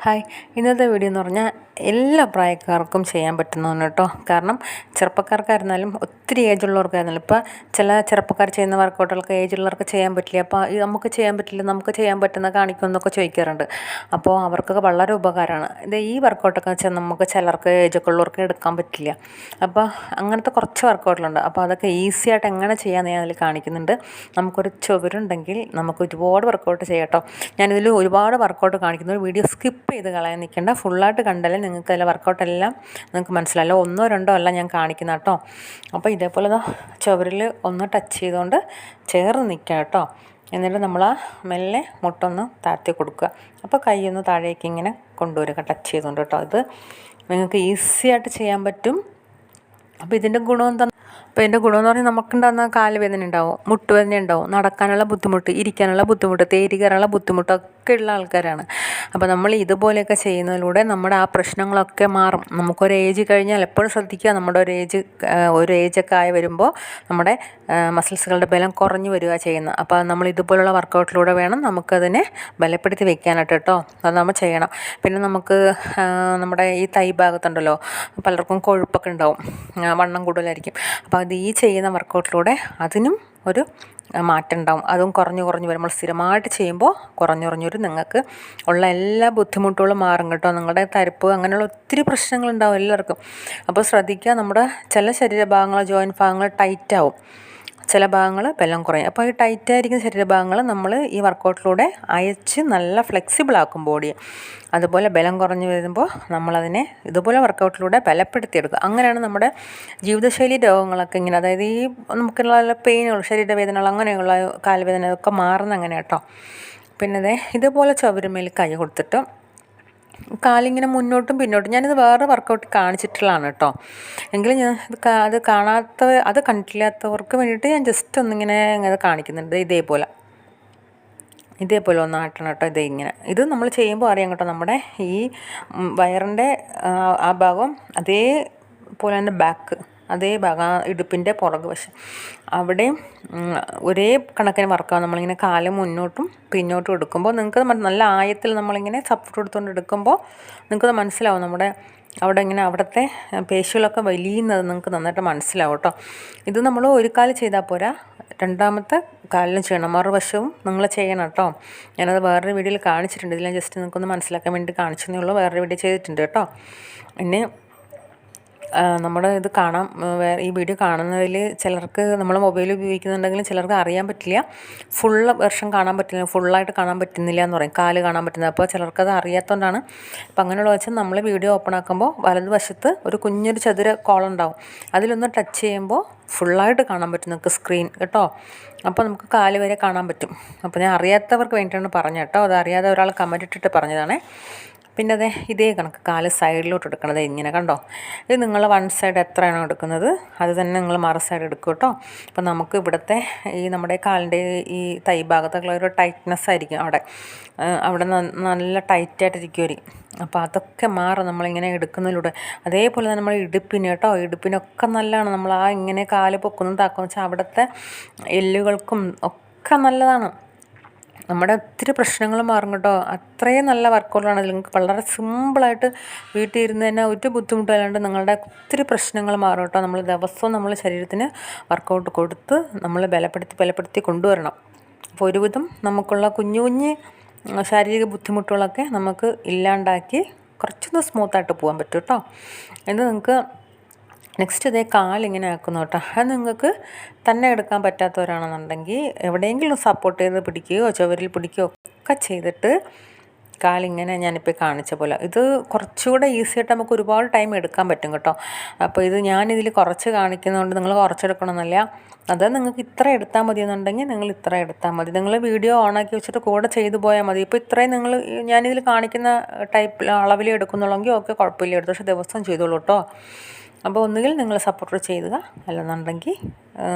Hi, ഇന്നത്തെ video എന്ന് പറഞ്ഞാൽ എല്ലാ പ്രായക്കാർക്കും ചെയ്യാൻ പറ്റുന്നതാണ് കേട്ടോ. കാരണം ചെറുപ്പക്കാർക്കായിരുന്നാലും ഒത്തിരി ഏജുള്ളവർക്കായിരുന്നാലും ഇപ്പോൾ ചില ചെറുപ്പക്കാർ ചെയ്യുന്ന വർക്കൗട്ടുകൾക്ക് ഏജുള്ളവർക്ക് ചെയ്യാൻ പറ്റില്ല. അപ്പോൾ നമുക്ക് ചെയ്യാൻ പറ്റില്ല, നമുക്ക് ചെയ്യാൻ പറ്റുന്ന കാണിക്കുമെന്നൊക്കെ ചോദിക്കാറുണ്ട്. അപ്പോൾ അവർക്കൊക്കെ വളരെ ഉപകാരമാണ് ഈ വർക്കൗട്ടൊക്കെ വെച്ചാൽ നമുക്ക് ചിലർക്ക് ഏജൊക്കെ ഉള്ളവർക്ക് എടുക്കാൻ പറ്റില്ല. അപ്പോൾ അങ്ങനത്തെ കുറച്ച് വർക്കൗട്ടുകളുണ്ട്. അപ്പോൾ അതൊക്കെ ഈസി ആയിട്ട് എങ്ങനെ ചെയ്യാമെന്ന് ഞാൻ അതിൽ കാണിക്കുന്നുണ്ട്. നമുക്കൊരു ചുവരുണ്ടെങ്കിൽ നമുക്ക് ഒരുപാട് വർക്കൗട്ട് ചെയ്യാം കേട്ടോ. ഞാനിതിൽ ഒരുപാട് വർക്കൗട്ട് കാണിക്കുന്നു. ഒരു വീഡിയോ സ്കിപ്പ് ചെയ്ത് കളയാൻ നിൽക്കേണ്ട, ഫുള്ളായിട്ട് കണ്ടാലേ നിങ്ങൾക്ക് അതിലെ വർക്കൗട്ടെല്ലാം നിങ്ങൾക്ക് മനസ്സിലാവില്ല. ഒന്നോ രണ്ടോ അല്ല ഞാൻ കാണിക്കുന്ന കേട്ടോ. അപ്പോൾ ഇതേപോലെ ചുവരിൽ ഒന്ന് ടച്ച് ചെയ്തുകൊണ്ട് ചേർന്ന് നിൽക്കുക കേട്ടോ. എന്നിട്ട് നമ്മൾ മെല്ലെ മുട്ടൊന്ന് താഴ്ത്തി കൊടുക്കുക. അപ്പോൾ കൈ ഒന്ന് താഴേക്ക് ഇങ്ങനെ കൊണ്ടുവരിക ടച്ച് ചെയ്തുകൊണ്ട് കേട്ടോ. ഇത് നിങ്ങൾക്ക് ഈസി ആയിട്ട് ചെയ്യാൻ പറ്റും. അപ്പോൾ ഇതിൻ്റെ ഗുണം എന്താ? അപ്പോൾ ഇതിൻ്റെ ഗുണമെന്ന് പറഞ്ഞാൽ നമുക്കുണ്ടാകുന്ന കാലുവേദന ഉണ്ടാവും, മുട്ടുവേദന ഉണ്ടാവും, നടക്കാനുള്ള ബുദ്ധിമുട്ട്, ഇരിക്കാനുള്ള ബുദ്ധിമുട്ട്, തേരി കയറാനുള്ള ബുദ്ധിമുട്ടൊക്കെ ഉള്ള ആൾക്കാരാണ്. അപ്പോൾ നമ്മൾ ഇതുപോലെയൊക്കെ ചെയ്യുന്നതിലൂടെ നമ്മുടെ ആ പ്രശ്നങ്ങളൊക്കെ മാറും. നമുക്കൊരു ഏജ് കഴിഞ്ഞാൽ എപ്പോഴും ശ്രദ്ധിക്കുക, നമ്മുടെ ഒരു ഏജൊക്കെ ആയി വരുമ്പോൾ നമ്മുടെ മസിൽസുകളുടെ ബലം കുറഞ്ഞു വരിക ചെയ്യുന്നത്. അപ്പോൾ നമ്മൾ ഇതുപോലുള്ള വർക്കൗട്ടിലൂടെ വേണം നമുക്കതിനെ ബലപ്പെടുത്തി വെക്കാനായിട്ട് കേട്ടോ. അത് നമ്മൾ ചെയ്യണം. പിന്നെ നമുക്ക് നമ്മുടെ ഈ തൈ ഭാഗത്തുണ്ടല്ലോ, പലർക്കും കൊഴുപ്പൊക്കെ ഉണ്ടാവും, വണ്ണം കൂടുതലായിരിക്കും. അപ്പോൾ അത് ഈ ചെയ്യുന്ന വർക്കൗട്ടിലൂടെ അതിനും ഒരു മാറ്റം ഉണ്ടാവും. അതും കുറഞ്ഞു വരും. നമ്മൾ സ്ഥിരമായിട്ട് ചെയ്യുമ്പോൾ കുറഞ്ഞു നിങ്ങൾക്ക് ഉള്ള എല്ലാ ബുദ്ധിമുട്ടുകളും മാറും കേട്ടോ. നിങ്ങളുടെ തരിപ്പ് അങ്ങനെയുള്ള ഒത്തിരി പ്രശ്നങ്ങളുണ്ടാവും എല്ലാവർക്കും. അപ്പോൾ ശ്രദ്ധിക്കുക, നമ്മുടെ ചില ശരീരഭാഗങ്ങൾ, ജോയിൻറ്റ് ഭാഗങ്ങൾ ടൈറ്റാവും, ചില ഭാഗങ്ങൾ ബലം കുറയും. അപ്പോൾ ഈ ടൈറ്റായിരിക്കുന്ന ശരീരഭാഗങ്ങൾ നമ്മൾ ഈ വർക്കൗട്ടിലൂടെ അയച്ച് നല്ല ഫ്ലെക്സിബിളാക്കും ബോഡിയെ. അതുപോലെ ബലം കുറഞ്ഞു വരുമ്പോൾ നമ്മളതിനെ ഇതുപോലെ വർക്കൗട്ടിലൂടെ ബലപ്പെടുത്തിയെടുക്കുക. അങ്ങനെയാണ് നമ്മുടെ ജീവിതശൈലി രോഗങ്ങളൊക്കെ ഇങ്ങനെ, അതായത് ഈ നമുക്കുള്ള പെയിനുകൾ, ശരീരവേദനകൾ, അങ്ങനെയുള്ള കാൽവേദന ഒക്കെ മാറുന്ന അങ്ങനെ കേട്ടോ. പിന്നെ ഇതുപോലെ ചുവരുമേൽ കൈ കൊടുത്തിട്ട് കാലിങ്ങനെ മുന്നോട്ടും പിന്നോട്ടും, ഞാനിത് വേറെ വർക്കൗട്ട് കാണിച്ചിട്ടുള്ളതാണ് കേട്ടോ. എങ്കിലും ഞാൻ അത് കണ്ടിട്ടില്ലാത്തവർക്ക് വേണ്ടിയിട്ട് ഞാൻ ജസ്റ്റ് ഒന്നിങ്ങനെ അത് കാണിക്കുന്നുണ്ട്. ഇതേപോലെ ഒന്നാട്ടണം കേട്ടോ. ഇത് നമ്മൾ ചെയ്യുമ്പോൾ അറിയാം കേട്ടോ. നമ്മുടെ ഈ വയറിൻ്റെ ആ ഭാഗം, അതേപോലെ തന്നെ ബാക്ക്, അതേ ഭാഗം, ഇടുപ്പിൻ്റെ പുറകു വശം, അവിടെയും ഒരേ കണക്കിന് വർക്കാവും. നമ്മളിങ്ങനെ കാല് മുന്നോട്ടും പിന്നോട്ടും എടുക്കുമ്പോൾ നിങ്ങൾക്ക് നല്ല ആയത്തിൽ നമ്മളിങ്ങനെ സപ്പോർട്ട് എടുത്തുകൊണ്ട് എടുക്കുമ്പോൾ നിങ്ങൾക്കത് മനസ്സിലാവും. നമ്മുടെ അവിടുത്തെ പേശികളൊക്കെ വലിയുന്നത് നിങ്ങൾക്ക് നന്നായിട്ട് മനസ്സിലാവും കേട്ടോ. ഇത് നമ്മൾ ഒരു കാല് ചെയ്താൽ പോരാ, രണ്ടാമത്തെ കാലിലും ചെയ്യണം, മറുവശവും നിങ്ങൾ ചെയ്യണം കേട്ടോ. ഞാനത് വേറൊരു വീഡിയോയിൽ കാണിച്ചിട്ടുണ്ട്. ഇതിൽ ഞാൻ ജസ്റ്റ് നിങ്ങൾക്കൊന്ന് മനസ്സിലാക്കാൻ വേണ്ടി കാണിച്ചതേ ഉള്ളൂ. വേറൊരു വീഡിയോ ചെയ്തിട്ടുണ്ട് കേട്ടോ. പിന്നെ നമ്മുടെ ഇത് ഈ വീഡിയോ കാണുന്നതിൽ ചിലർക്ക് നമ്മൾ മൊബൈൽ ഉപയോഗിക്കുന്നുണ്ടെങ്കിലും ചിലർക്ക് അറിയാൻ പറ്റില്ല, വെർഷൻ കാണാൻ പറ്റില്ല, ഫുള്ളായിട്ട് കാണാൻ പറ്റുന്നില്ല എന്ന് പറയും, കാല് കാണാൻ പറ്റുന്നത്. അപ്പോൾ ചിലർക്കത് അറിയാത്തതുകൊണ്ടാണ്. അപ്പോൾ അങ്ങനെയുള്ള വെച്ചാൽ നമ്മൾ വീഡിയോ ഓപ്പൺ ആക്കുമ്പോൾ വലതുവശത്ത് ഒരു കുഞ്ഞൊരു ചതുര കോളുണ്ടാവും. അതിലൊന്ന് ടച്ച് ചെയ്യുമ്പോൾ ഫുള്ളായിട്ട് കാണാൻ പറ്റും നിങ്ങൾക്ക് സ്ക്രീൻ കേട്ടോ. അപ്പോൾ നമുക്ക് കാല് വരെ കാണാൻ പറ്റും. അപ്പോൾ ഞാൻ അറിയാത്തവർക്ക് വേണ്ടിയിട്ടാണ് പറഞ്ഞത് കേട്ടോ. അത് അറിയാതെ ഒരാൾ കമൻറ്റ് ഇട്ടിട്ട് പറഞ്ഞതാണേ. പിന്നെ ഇതേ കണക്ക് കാല് സൈഡിലോട്ട് എടുക്കണത് ഇങ്ങനെ കണ്ടോ. ഇത് നിങ്ങൾ വൺ സൈഡ് എത്രയാണോ എടുക്കുന്നത് അത് തന്നെ നിങ്ങൾ മറു സൈഡ് എടുക്കും കേട്ടോ. അപ്പോൾ നമുക്ക് ഇവിടുത്തെ ഈ നമ്മുടെ കാലിൻ്റെ ഈ തൈ ഭാഗത്തൊക്കെ ഒരു ടൈറ്റ്നെസ് ആയിരിക്കും, അവിടെ നല്ല ടൈറ്റായിട്ടിരിക്കുമായിരിക്കും. അപ്പോൾ അതൊക്കെ മാറും നമ്മളിങ്ങനെ എടുക്കുന്നതിലൂടെ. അതേപോലെ തന്നെ നമ്മൾ ഇടുപ്പിനൊക്കെ നല്ലതാണ്. നമ്മൾ ഇങ്ങനെ കാല് പൊക്കുന്നതും താക്കുന്ന വെച്ചാൽ അവിടുത്തെ എല്ലുകൾക്കും ഒക്കെ നല്ലതാണ്. നമ്മുടെ ഒത്തിരി പ്രശ്നങ്ങൾ മാറും കേട്ടോ. അത്രയും നല്ല വർക്കൗട്ടാണ്. അതിൽ നിങ്ങൾക്ക് വളരെ സിമ്പിളായിട്ട് വീട്ടിൽ ഇരുന്ന് തന്നെ ഒരു ബുദ്ധിമുട്ടില്ലാണ്ട് നിങ്ങളുടെ ഒത്തിരി പ്രശ്നങ്ങൾ മാറും കേട്ടോ. നമ്മൾ ദിവസവും നമ്മൾ ശരീരത്തിന് വർക്കൗട്ട് കൊടുത്ത് നമ്മൾ ബലപ്പെടുത്തി കൊണ്ടുവരണം. അപ്പോൾ ഒരുവിധം നമുക്കുള്ള കുഞ്ഞു ശാരീരിക ബുദ്ധിമുട്ടുകളൊക്കെ നമുക്ക് ഇല്ലാണ്ടാക്കി കുറച്ചൊന്ന് സ്മൂത്തായിട്ട് പോകാൻ പറ്റും കേട്ടോ. ഇത് നിങ്ങൾക്ക് നെക്സ്റ്റ് കാലിങ്ങനെ ആക്കുന്നു കേട്ടോ. അത് നിങ്ങൾക്ക് തന്നെ എടുക്കാൻ പറ്റാത്തവരാണെന്നുണ്ടെങ്കിൽ എവിടെയെങ്കിലും സപ്പോർട്ട് ചെയ്ത് പിടിക്കുകയോ ചുവരിൽ പിടിക്കുകയോ ഒക്കെ ചെയ്തിട്ട് കാലിങ്ങനെ ഞാനിപ്പോൾ കാണിച്ച പോലെ, ഇത് കുറച്ചുകൂടെ ഈസിയായിട്ട് നമുക്ക് ഒരുപാട് ടൈം എടുക്കാൻ പറ്റും കേട്ടോ. അപ്പോൾ ഞാനിതിൽ കുറച്ച് കാണിക്കുന്നതുകൊണ്ട് നിങ്ങൾ കുറച്ചെടുക്കണമെന്നല്ല. അത് നിങ്ങൾക്ക് ഇത്ര എടുത്താൽ മതി എന്നുണ്ടെങ്കിൽ നിങ്ങൾ ഇത്ര എടുത്താൽ മതി. നിങ്ങൾ വീഡിയോ ഓണാക്കി വെച്ചിട്ട് കൂടെ ചെയ്തു പോയാൽ മതി. ഇപ്പോൾ ഇത്രയും ഞാനിതിൽ കാണിക്കുന്ന അളവിൽ എടുക്കുന്നുള്ളെങ്കിൽ ഓക്കെ, കുഴപ്പമില്ല, എടുത്തു. പക്ഷേ ദിവസം ചെയ്തോളൂ കേട്ടോ. അപ്പോൾ ഒന്നുകിൽ നിങ്ങൾ സപ്പോർട്ട് ചെയ്യുക, അല്ലെന്നുണ്ടെങ്കിൽ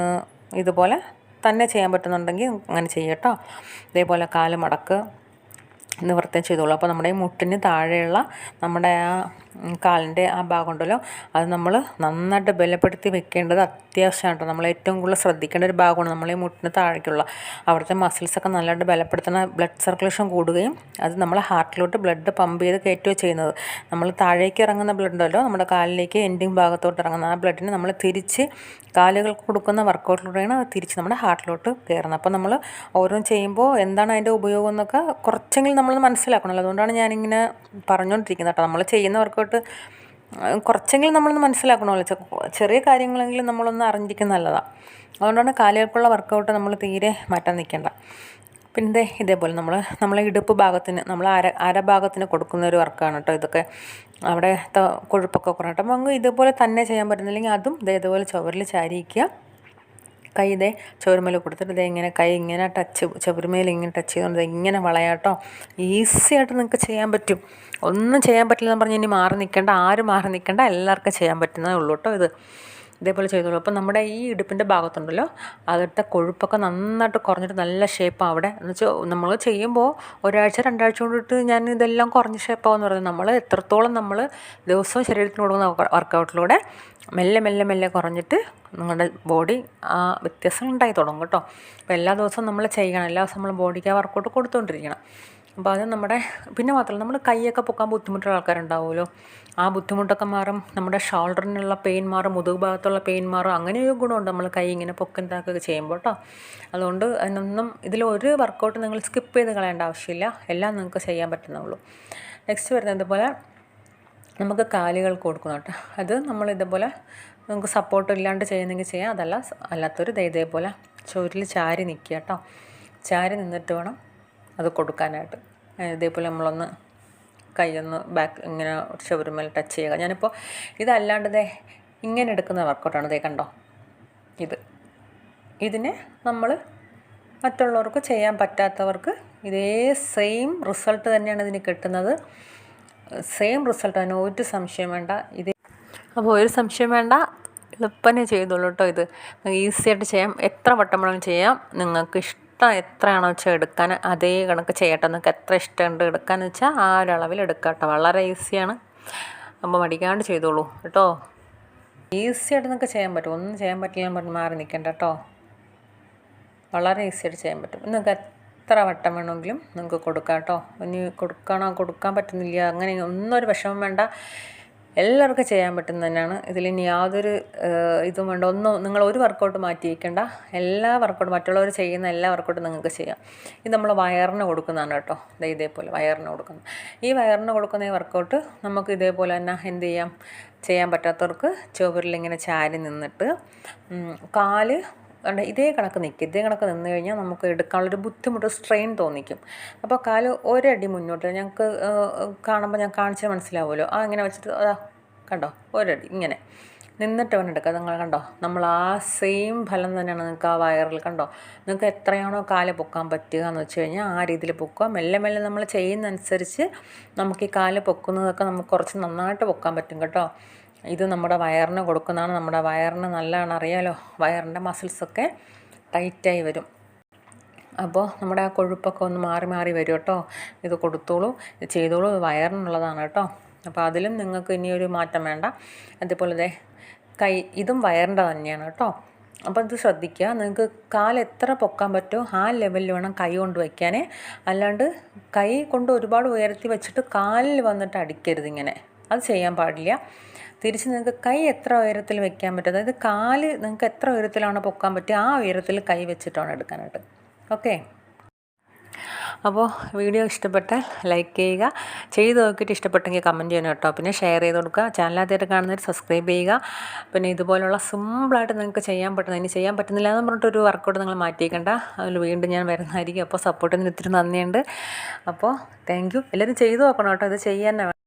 ഇതുപോലെ തന്നെ ചെയ്യാൻ പറ്റുന്നുണ്ടെങ്കിൽ അങ്ങനെ ചെയ്യട്ടോ. ഇതേപോലെ കാല് മടക്കുക, നിവർത്തുകയും ചെയ്തോളൂ. അപ്പോൾ നമ്മുടെ ഈ മുട്ടിന് താഴെയുള്ള നമ്മുടെ ആ കാലിൻ്റെ ആ ഭാഗം ഉണ്ടല്ലോ, അത് നമ്മൾ നന്നായിട്ട് ബലപ്പെടുത്തി വെക്കേണ്ടത് അത്യാവശ്യമാണ് കേട്ടോ. നമ്മൾ ഏറ്റവും കൂടുതൽ ശ്രദ്ധിക്കേണ്ട ഒരു ഭാഗമാണ് നമ്മൾ ഈ മുട്ടിന് താഴേക്കുള്ള അവിടുത്തെ മസിൽസൊക്കെ നല്ലതായിട്ട് ബലപ്പെടുത്തുന്ന ബ്ലഡ് സർക്കുലേഷൻ കൂടുകയും അത് നമ്മൾ ഹാർട്ടിലോട്ട് ബ്ലഡ് പമ്പ് ചെയ്ത് കയറ്റുകയോ ചെയ്യുന്നത്. നമ്മൾ താഴേക്ക് ഇറങ്ങുന്ന ബ്ലഡ് ഉണ്ടല്ലോ, നമ്മുടെ കാലിലേക്ക് എൻഡിങ് ഭാഗത്തോട്ട് ഇറങ്ങുന്ന ആ ബ്ലഡിന് നമ്മൾ തിരിച്ച് കാലുകൾക്ക് കൊടുക്കുന്ന വർക്കൗട്ടിലൂടെയാണ് അത് തിരിച്ച് നമ്മുടെ ഹാർട്ടിലോട്ട് കയറുന്നത്. അപ്പോൾ നമ്മൾ ഓരോന്ന് ചെയ്യുമ്പോൾ എന്താണ് അതിൻ്റെ ഉപയോഗം എന്നൊക്കെ കുറച്ചെങ്കിലും നമ്മളത് മനസ്സിലാക്കണമല്ലോ. അതുകൊണ്ടാണ് ഞാനിങ്ങനെ പറഞ്ഞുകൊണ്ടിരിക്കുന്നത് കേട്ടോ. നമ്മൾ ചെയ്യുന്ന വർക്കൗട്ട് കുറച്ചെങ്കിലും നമ്മളൊന്ന് മനസ്സിലാക്കണമല്ലോ. ചെറിയ കാര്യങ്ങളെങ്കിലും നമ്മളൊന്ന് അറിഞ്ഞിരിക്കുന്നത് നല്ലതാണ്. അതുകൊണ്ടാണ് കാലുകൾക്കുള്ള വർക്കൗട്ട് നമ്മൾ തീരെ മാറ്റാൻ നിൽക്കേണ്ട. പിന്നെ ഇതേപോലെ നമ്മളെ ഇടുപ്പ് ഭാഗത്തിന് നമ്മൾ അരഭാഗത്തിന് കൊടുക്കുന്ന ഒരു വർക്കാണ് കേട്ടോ ഇതൊക്കെ. അവിടെ കൊഴുപ്പൊക്കെ കുറഞ്ഞിട്ട് അപ്പോൾ അങ്ങ് ഇതുപോലെ തന്നെ ചെയ്യാൻ പറ്റുന്നില്ലെങ്കിൽ അതും ഇതേപോലെ ചുവരിൽ ചാരിയിക്കുക. കൈ ഇതേ ചുവരുമേൽ കൊടുത്തിട്ട് ഇതേ ഇങ്ങനെ കൈ ഇങ്ങനെ ചുവരുമേൽ ഇങ്ങനെ ടച്ച് ചെയ്തുകൊണ്ട് ഇങ്ങനെ വളയാട്ടോ. ഈസി ആയിട്ട് നിങ്ങൾക്ക് ചെയ്യാൻ പറ്റും. ഒന്നും ചെയ്യാൻ പറ്റില്ലെന്ന് പറഞ്ഞ് ഇനി മാറി നിൽക്കേണ്ട, ആരും മാറി നിൽക്കേണ്ട, എല്ലാവർക്കും ചെയ്യാൻ പറ്റുന്നതേ ഉള്ളൂ കേട്ടോ ഇത്. ഇതേപോലെ ചെയ്തോളൂ. അപ്പോൾ നമ്മുടെ ഈ ഇടുപ്പിൻ്റെ ഭാഗത്തുണ്ടല്ലോ അതിട്ട് കൊഴുപ്പൊക്കെ നന്നായിട്ട് കുറഞ്ഞിട്ട് നല്ല ഷേപ്പാണ് അവിടെ. എന്ന് വെച്ചാൽ നമ്മൾ ചെയ്യുമ്പോൾ ഒരാഴ്ച 2 ആഴ്ച കൊണ്ടിട്ട് ഞാൻ ഇതെല്ലാം കുറഞ്ഞ ഷേപ്പാവെന്ന് പറയുന്നത്. നമ്മൾ എത്രത്തോളം നമ്മൾ ദിവസവും ശരീരത്തിന് കൊടുക്കുന്ന വർക്കൗട്ടിലൂടെ മെല്ലെ മെല്ലെ മെല്ലെ കുറഞ്ഞിട്ട് നിങ്ങളുടെ ബോഡി ആ വ്യത്യാസം ഉണ്ടായി തുടങ്ങും കേട്ടോ. അപ്പോൾ എല്ലാ ദിവസവും നമ്മൾ ചെയ്യണം, എല്ലാ ദിവസവും നമ്മൾ ബോഡിക്ക് ആ വർക്കൗട്ട് കൊടുത്തുകൊണ്ടിരിക്കണം. അപ്പോൾ അത് നമ്മുടെ പിന്നെ മാത്രമല്ല നമ്മൾ കൈയൊക്കെ പൊക്കാൻ ബുദ്ധിമുട്ടുള്ള ആൾക്കാരുണ്ടാവുമല്ലോ, ആ ബുദ്ധിമുട്ടൊക്കെ മാറും. നമ്മുടെ ഷോൾഡറിനുള്ള പെയിൻ മാറും, മുതുക് ഭാഗത്തുള്ള പെയിൻ മാറും. അങ്ങനെയൊരു ഗുണമുണ്ട് നമ്മൾ കൈ ഇങ്ങനെ പൊക്കന്താക്കൊക്കെ ചെയ്യുമ്പോൾ കേട്ടോ. അതുകൊണ്ട് അതിനൊന്നും ഇതിലൊരു വർക്കൗട്ട് നിങ്ങൾ സ്കിപ്പ് ചെയ്ത് കളയേണ്ട ആവശ്യമില്ല, എല്ലാം നിങ്ങൾക്ക് ചെയ്യാൻ പറ്റുന്നുള്ളൂ. നെക്സ്റ്റ് വരുന്നത് ഇതുപോലെ നമുക്ക് കാലുകൾക്ക് കൊടുക്കണം കേട്ടോ. അത് നമ്മൾ ഇതുപോലെ നമുക്ക് സപ്പോർട്ട് ഇല്ലാണ്ട് ചെയ്യുന്നെങ്കിൽ ചെയ്യാം, അല്ലാത്തൊരു ഇതേപോലെ ചുവരിൽ ചാരി നിൽക്കുക കേട്ടോ. ചാരി നിന്നിട്ട് വേണം അത് കൊടുക്കാനായിട്ട്. ഇതേപോലെ നമ്മളൊന്ന് കൈയൊന്ന് ബാക്ക് ഇങ്ങനെ ചുവരുമേൽ ടച്ച് ചെയ്യുക. ഞാനിപ്പോൾ ഇതല്ലാണ്ട് ഇങ്ങനെ എടുക്കുന്ന വർക്കൗട്ടാണ്. കണ്ടോ, ഇതിന് നമ്മൾ മറ്റുള്ളവർക്ക് ചെയ്യാൻ പറ്റാത്തവർക്ക് ഇതേ സെയിം റിസൾട്ട് തന്നെയാണ് ഇതിന് കിട്ടുന്നത്. സെയിം റിസൾട്ട് തന്നെ, ഒരു സംശയം വേണ്ട. അപ്പോൾ ഒരു സംശയം വേണ്ട, എളുപ്പനെ ചെയ്തോളൂ കേട്ടോ. ഇത് ഈസി ആയിട്ട് ചെയ്യാം, എത്ര വട്ടം വേണമെങ്കിലും ചെയ്യാം. നിങ്ങൾക്ക് ഇഷ്ടം എത്രയാണോ വെച്ചാൽ എടുക്കാൻ അതേ കണക്ക് ചെയ്യട്ടെ. നിങ്ങൾക്ക് എത്ര ഇഷ്ടമുണ്ട് എടുക്കാമെന്ന് വെച്ചാൽ ആ ഒരു അളവിൽ എടുക്കാം കേട്ടോ. വളരെ ഈസിയാണ്, അപ്പോൾ മടിക്കാണ്ട് ചെയ്തോളൂ കേട്ടോ. ഈസി ആയിട്ട് നിങ്ങൾക്ക് ചെയ്യാൻ പറ്റും, ഒന്നും ചെയ്യാൻ പറ്റില്ല പറഞ്ഞ് മാറി നിൽക്കേണ്ട കേട്ടോ. വളരെ ഈസി ആയിട്ട് ചെയ്യാൻ പറ്റും. നിങ്ങൾക്ക് എത്ര വട്ടം വേണമെങ്കിലും നിങ്ങൾക്ക് കൊടുക്കാം കേട്ടോ. ഇനി കൊടുക്കാൻ പറ്റുന്നില്ല അങ്ങനെ ഒന്നും ഒരു വിഷമം വേണ്ട, എല്ലാവർക്കും ചെയ്യാൻ പറ്റുന്ന തന്നെയാണ്. ഇതിലിനി യാതൊരു ഇതും വേണ്ട. നിങ്ങൾ ഒരു വർക്കൗട്ട് മാറ്റി വയ്ക്കേണ്ട, എല്ലാ വർക്കൗട്ടും മറ്റുള്ളവർ ചെയ്യുന്ന എല്ലാ വർക്കൗട്ടും നിങ്ങൾക്ക് ചെയ്യാം. ഇത് നമ്മൾ വയറിന് കൊടുക്കുന്നതാണ് കേട്ടോ. ഇതേപോലെ വയറിന് കൊടുക്കുന്നത്. ഈ വയറിന് കൊടുക്കുന്ന ഈ വർക്കൗട്ട് നമുക്ക് ഇതേപോലെ തന്നെ എന്ത് ചെയ്യാൻ പറ്റാത്തവർക്ക് ചുവരിലിങ്ങനെ ചാരി നിന്നിട്ട് കാല് ഇതേ കണക്ക് നിന്ന് കഴിഞ്ഞാൽ നമുക്ക് എടുക്കാനുള്ളൊരു ബുദ്ധിമുട്ട്, സ്ട്രെയിൻ തോന്നിക്കും. അപ്പോൾ കാല് ഒരടി മുന്നോട്ട് ഞങ്ങൾക്ക് കാണുമ്പോൾ ഞാൻ കാണിച്ചാൽ മനസ്സിലാവുമല്ലോ. ഇങ്ങനെ വെച്ചിട്ട് കണ്ടോ, ഒരടി ഇങ്ങനെ നിന്നിട്ട് വേണം എടുക്കുക. നിങ്ങൾ കണ്ടോ, നമ്മൾ ആ സെയിം ഫലം തന്നെയാണ് നിങ്ങൾക്ക് ആ വയറിൽ. കണ്ടോ, നിങ്ങൾക്ക് എത്രയാണോ കാല് പൊക്കാൻ പറ്റുക എന്ന് വെച്ച് കഴിഞ്ഞാൽ ആ രീതിയിൽ പൊക്കുക. മെല്ലെ മെല്ലെ നമ്മൾ ചെയ്യുന്നതനുസരിച്ച് നമുക്ക് ഈ കാല് പൊക്കുന്നതൊക്കെ നമുക്ക് കുറച്ച് നന്നായിട്ട് പൊക്കാൻ പറ്റും കേട്ടോ. ഇത് നമ്മുടെ വയറിന് കൊടുക്കുന്നതാണ്. നമ്മുടെ വയറിന് നല്ലതാണ്, അറിയാലോ. വയറിൻ്റെ മസിൽസൊക്കെ ടൈറ്റായി വരും. അപ്പോൾ നമ്മുടെ ആ കൊഴുപ്പൊക്കെ ഒന്ന് മാറി വരും കേട്ടോ. ഇത് കൊടുത്തോളൂ, ഇത് ചെയ്തോളൂ. ഇത് വയറിനുള്ളതാണ് കേട്ടോ. അപ്പോൾ അതിലും നിങ്ങൾക്ക് ഇനിയൊരു മാറ്റം വേണ്ട. അതുപോലെ ഇതും വയറിൻ്റെ തന്നെയാണ് കേട്ടോ. അപ്പോൾ ഇത് ശ്രദ്ധിക്കുക. നിങ്ങൾക്ക് കാല് എത്ര പൊക്കാൻ പറ്റുമോ ആ ലെവലിൽ വേണം കൈ കൊണ്ട് വയ്ക്കാനേ. അല്ലാണ്ട് കൈ കൊണ്ട് ഒരുപാട് ഉയർത്തി വെച്ചിട്ട് കാലിൽ വന്നിട്ട് അടിക്കരുത് ഇങ്ങനെ. അത് ചെയ്യാൻ പാടില്ല. തിരിച്ച് നിങ്ങൾക്ക് കൈ എത്ര ഉയരത്തിൽ വെക്കാൻ പറ്റും, അതായത് കാല് നിങ്ങൾക്ക് എത്ര ഉയരത്തിലാണ് പൊക്കാൻ പറ്റുക ആ ഉയരത്തിൽ കൈ വെച്ചിട്ടാണ് എടുക്കാനായിട്ട്. ഓക്കെ. അപ്പോൾ വീഡിയോ ഇഷ്ടപ്പെട്ടാൽ ലൈക്ക് ചെയ്യുക, ചെയ്ത് നോക്കിയിട്ട് ഇഷ്ടപ്പെട്ടെങ്കിൽ കമൻറ്റ് ചെയ്യണം കേട്ടോ. പിന്നെ ഷെയർ ചെയ്ത് കൊടുക്കുക. ചാനലാദ്യമായിട്ട് കാണുന്നവർ സബ്സ്ക്രൈബ് ചെയ്യുക. പിന്നെ ഇതുപോലുള്ള സിമ്പിളായിട്ട് നിങ്ങൾക്ക് ചെയ്യാൻ പറ്റുന്ന, ഇനി ചെയ്യാൻ പറ്റുന്നില്ല എന്ന് പറഞ്ഞിട്ടൊരു വർക്കൗട്ട് നിങ്ങൾ മാറ്റിയേക്കണ്ട. അതിൽ വീണ്ടും ഞാൻ വരുന്നതായിരിക്കും. അപ്പോൾ സപ്പോർട്ടിന് ഒത്തിരി നന്ദിയുണ്ട്. അപ്പോൾ താങ്ക് യു. എല്ലാവരും ചെയ്ത് നോക്കണം കേട്ടോ. ഇത് ചെയ്യാൻ